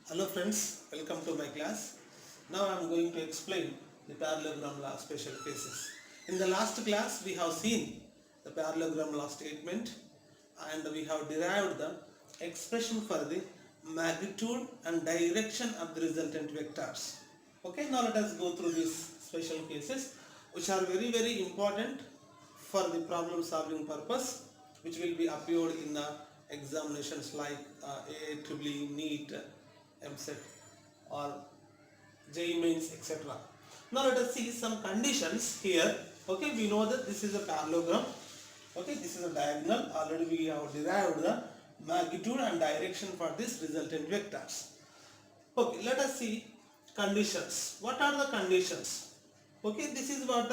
Hello friends, welcome to my class. Now I am going to explain the parallelogram law special cases. In the last class we have seen the parallelogram law statement and we have derived the expression for the magnitude and direction of the resultant vectors. Okay, now let us go through these special cases which are very important for the problem solving purpose, which will be appeared in the examinations like AEEE, NEET, MSET or JEE Mains, etc. Now let us see some conditions here. Okay, we know that this is a parallelogram. Okay, this is a diagonal. Already we have derived the magnitude and direction for this resultant vectors. Okay, let us see conditions. What are the conditions? Okay, this is what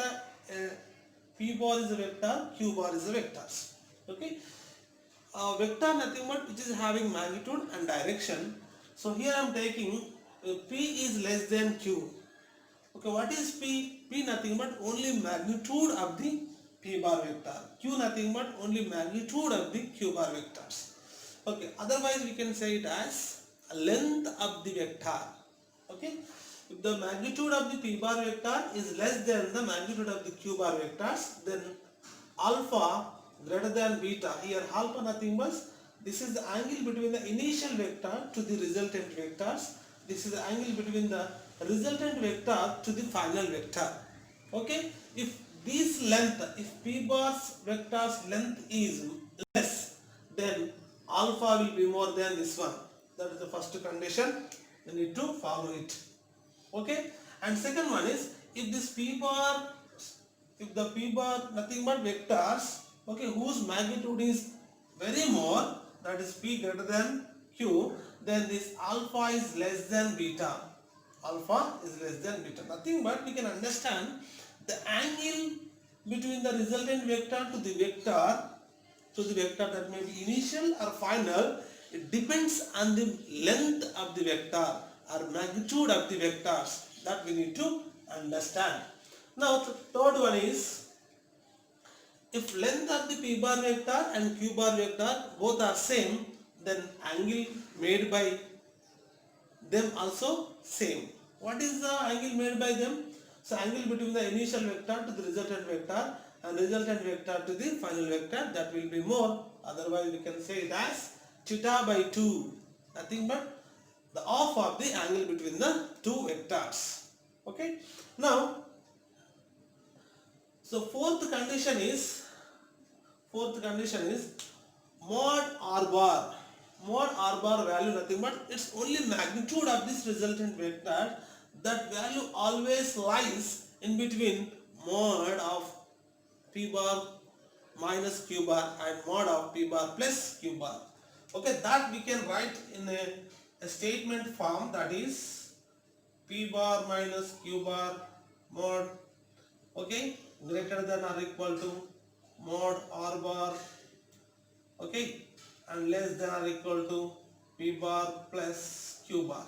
P bar is a vector, Q bar is a vectors. Okay, vector nothing but which is having magnitude and direction. So here I am taking P is less than Q. Okay, what is P? P nothing but only magnitude of the P bar vector. Q nothing but only magnitude of the Q bar vectors. Okay, otherwise we can say it as length of the vector. Okay, if the magnitude of the P bar vector is less than the magnitude of the Q bar vectors, then alpha greater than beta. Here alpha nothing but this is the angle between the initial vector to the resultant vectors. This is the angle between the resultant vector to the final vector. Okay, if this length, if P bar's vector's length is less, then alpha will be more than this one. That is the first condition. You need to follow it. Okay, and second one is if this P bar, if the P bar nothing but vectors, okay, whose magnitude is very more, that is P greater than Q, then this alpha is less than beta. Alpha is less than beta. Nothing but we can understand the angle between the resultant vector to the vector that may be initial or final. It depends on the length of the vector or magnitude of the vectors, that we need to understand. Now the third one is if length of the P bar vector and Q bar vector both are same, then angle made by them also same. What is the angle made by them? So angle between the initial vector to the resultant vector and resultant vector to the final vector, that will be more. Otherwise we can say it as theta by 2. Nothing but the half of the angle between the two vectors. Okay. Now, so fourth condition is mod R bar. Mod R bar value nothing but it's only magnitude of this resultant vector. That value always lies in between mod of P bar minus Q bar and mod of P bar plus Q bar. Okay, that we can write in a statement form, that is P bar minus Q bar mod, okay, greater than or equal to mod R bar, okay, and less than or equal to P bar plus Q bar.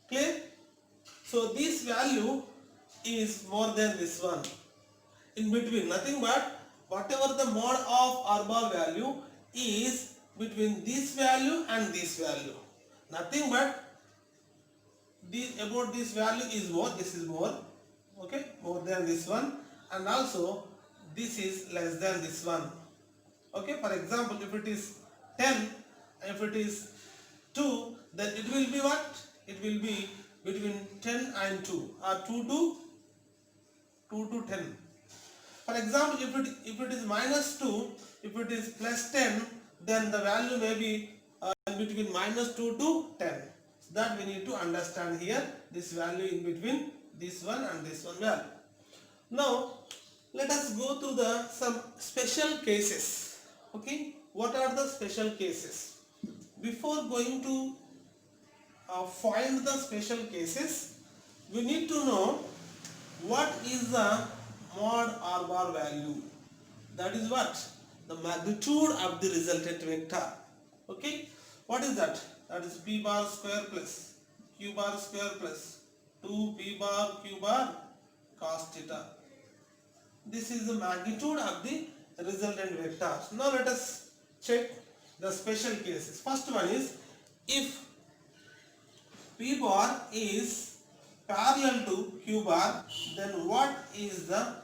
Clear? So this value is more than this one. In between nothing but whatever the mod of R bar value is between this value and this value. Nothing but about this value is more, this is more, okay, more than this one, and also this is less than this one. Okay, for example, if it is 10, if it is 2, then it will be what? It will be between 10 and 2 or 2 to 10. For example, if it is minus 2, if it is plus 10, then the value may be between minus 2 to 10. So that we need to understand here, this value in between this one and this one value. Now let us go to the some special cases. Okay, what are the special cases? Before going to find the special cases, we need to know what is the mod R bar value. That is what? The magnitude of the resultant vector. Okay, what is that? That is P bar square plus Q bar square plus 2 P bar Q bar cos theta. This is the magnitude of the resultant vectors. Now let us check the special cases. First one is if P bar is parallel to Q bar, then what is the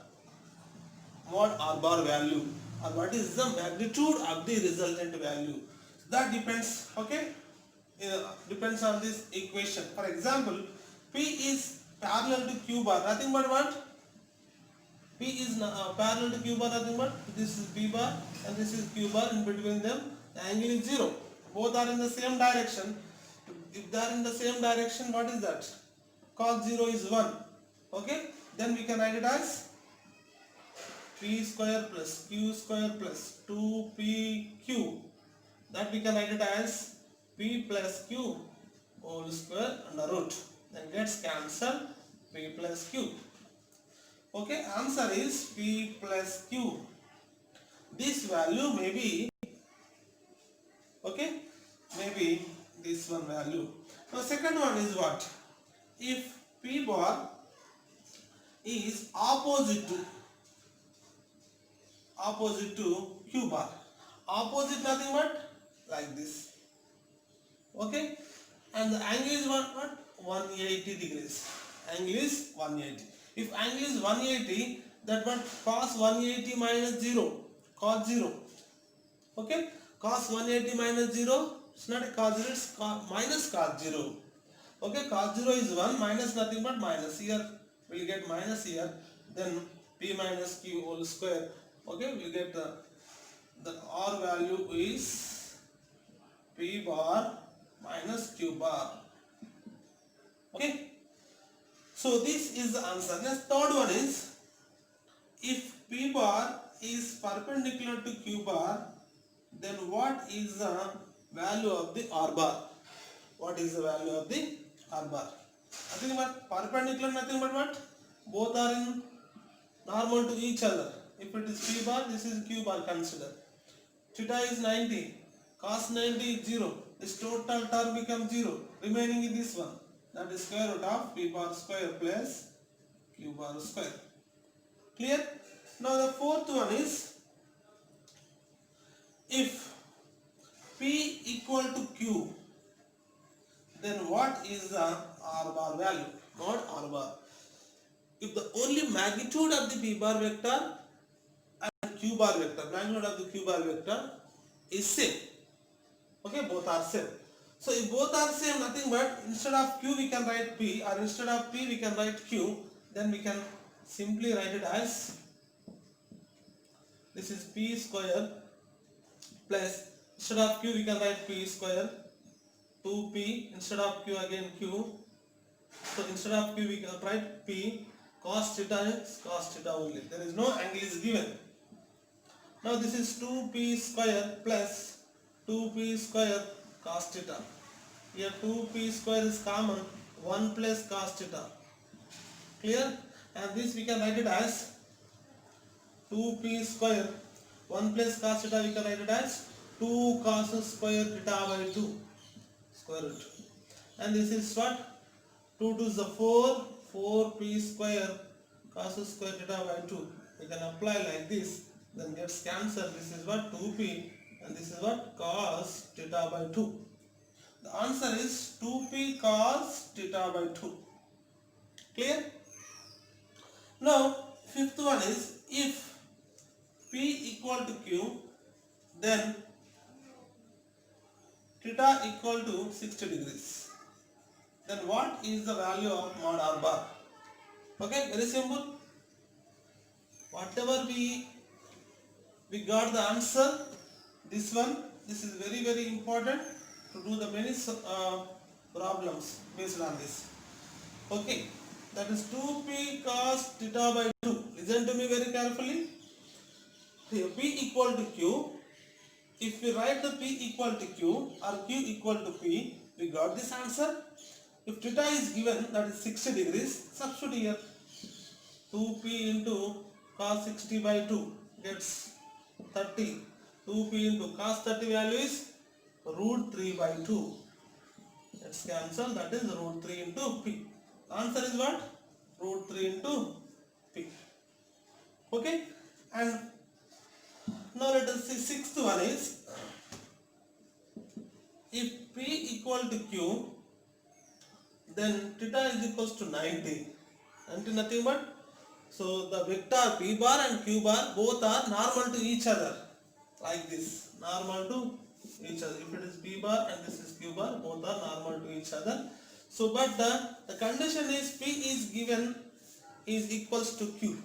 mod R bar value, or what is the magnitude of the resultant value? That depends, okay, depends on this equation. For example, P is parallel to Q bar, nothing but what? P is parallel to Q bar, nothing but this is P bar and this is Q bar. In between them the angle is 0. Both are in the same direction. If they are in the same direction, what is that? Cos 0 is 1. Okay, then we can write it as P square plus Q square plus 2PQ. That we can write it as P plus Q whole square under root. Then gets cancelled, P plus Q. Okay, answer is P plus Q. This value may be, okay, maybe this one value. Now second one is what? If P bar is opposite to Q bar. Opposite nothing but like this. Okay, and the angle is what? 180 degrees. Angle is 180. If angle is 180, that what? Cos 180 minus 0. Cos 0. Okay, cos 180 minus 0. It's not a cos 0, it's minus cos 0. Okay, cos 0 is 1, minus nothing but minus. Here we will get minus here. Then P minus Q whole square. Okay, we get the R value is P bar minus Q bar. Okay, so this is the answer. Next, third one is, if P bar is perpendicular to Q bar, then what is the value of the R bar? What is the value of the R bar? Nothing but perpendicular, nothing but what? Both are in normal to each other. If it is P bar, this is Q bar, consider. Theta is 90, cos 90 is 0. This total term becomes 0. Remaining is this one. That is square root of P bar square plus Q bar square. Clear? Now the fourth one is, if P equal to Q, then what is the R bar value? Mod R bar. If the only magnitude of the P bar vector and Q bar vector, magnitude of the Q bar vector is same. Okay, both are same. So if both are same, nothing but instead of Q we can write P, or instead of P we can write Q. Then we can simply write it as, this is P square plus, instead of Q we can write P square, 2P, instead of Q again Q. So instead of Q we can write P, cos theta is cos theta only. There is no angle is given. Now this is 2P square plus 2P square cos theta. Here 2P square is common, 1 plus cos theta. Clear? And this we can write it as 2P square, 1 plus cos theta we can write it as 2 cos square theta by 2 square root. And this is what? 2 to the 4, 4P square cos square theta by 2. We can apply like this, then gets cancelled. This is what? 2P, and this is what? Cos theta by 2. The answer is 2P cos theta by 2. Clear? Now, fifth one is, if P equal to Q, then theta equal to 60 degrees. Then what is the value of mod R bar? Okay, very simple. Whatever we got the answer, this one, this is very important to do the many problems based on this. Okay, that is 2P cos theta by 2. Listen to me very carefully. Here P equal to Q. If we write the P equal to Q or Q equal to P, we got this answer. If theta is given, that is 60 degrees, substitute here. 2P into cos 60 by 2 gets 30. 2P into cos 30 value is root 3 by 2. Let's cancel, that is root 3 into P. Answer is what? Root 3 into P. Okay? And now let us see sixth one is, if P equal to Q, then theta is equals to 90. And nothing but, so the vector p bar and q bar both are normal to each other, like this, normal to each other. If it is p bar and this is q bar, both are normal to each other. So but the condition is p is given is equals to q.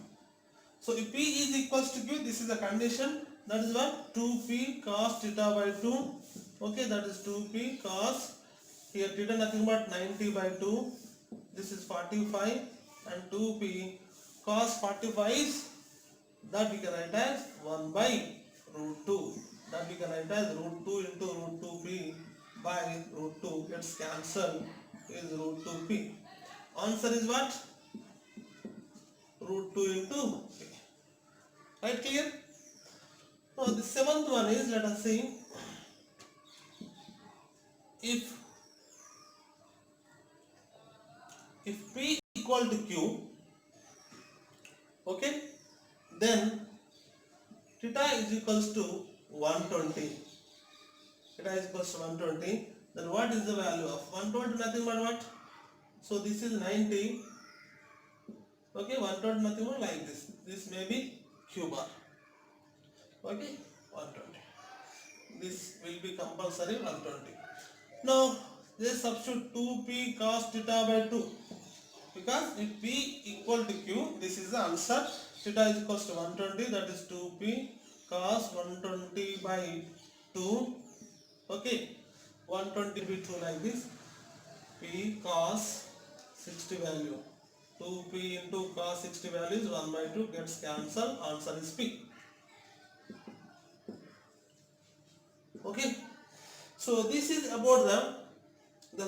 So if p is equals to q, this is the condition, that is what, 2p cos theta by 2. Okay, that is 2p cos, here theta nothing but 90 by 2, this is 45, and 2p cos 45 is, that we can write as 1 by root 2, that we can write as root 2 into root 2p by root 2 gets cancelled, is root 2p. Answer is what? Root 2 into p. Right, clear? Now the seventh one is, let us see, if p equal to q, okay, then theta is equals to 120. Theta is equals to 120. Then what is the value of 120? Nothing but what? So this is 90. Okay, 120 nothing but like this. This may be q bar. Okay, 120. This will be compulsory 120. Now just substitute 2p cos theta by 2. Because if p equal to q, this is the answer. Theta is equals to 120, that is 2p cos 120 by 2. Okay, 120 by 2 like this. P cos 60 value. 2p into cos 60 value is 1 by 2 gets cancelled. Answer is P. Okay. So this is about the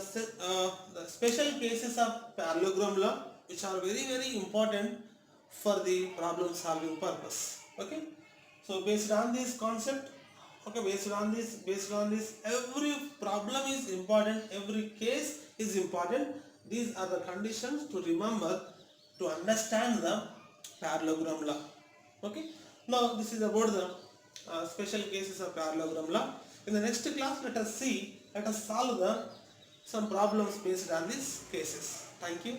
special cases of parallelogram law, which are very important for the problem solving purpose. Okay. So based on this concept, okay, based on this, every problem is important, every case is important. These are the conditions to remember to understand the parallelogram law. Okay. Now this is about the special cases of parallelogram law. In the next class, let us solve some problems based on these cases. Thank you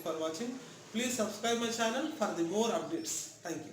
for watching. Please subscribe my channel for the more updates. Thank you.